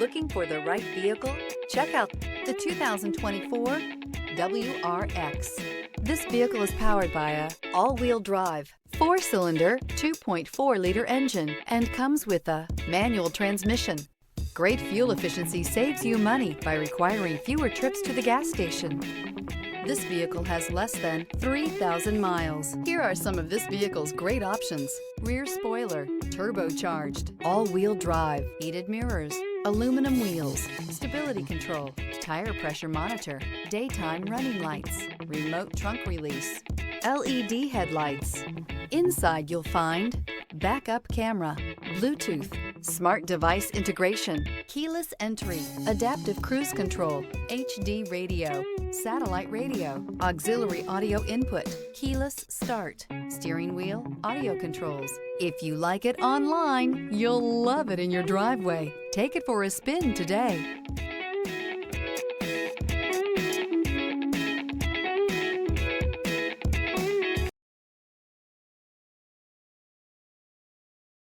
Looking for the right vehicle? Check out the 2024 WRX. This vehicle is powered by a all-wheel drive, 4-cylinder, 2.4-liter engine and comes with a manual transmission. Great fuel efficiency saves you money by requiring fewer trips to the gas station. This vehicle has less than 3,000 miles. Here are some of this vehicle's great options: rear spoiler, turbocharged, all-wheel drive, heated mirrors, aluminum wheels, stability control, tire pressure monitor, daytime running lights, remote trunk release, LED headlights. Inside you'll find backup camera, Bluetooth, smart device integration, keyless entry, adaptive cruise control, HD radio, satellite radio, auxiliary audio input, keyless start, steering wheel audio controls. If you like it online, you'll love it in your driveway. Take it for a spin today.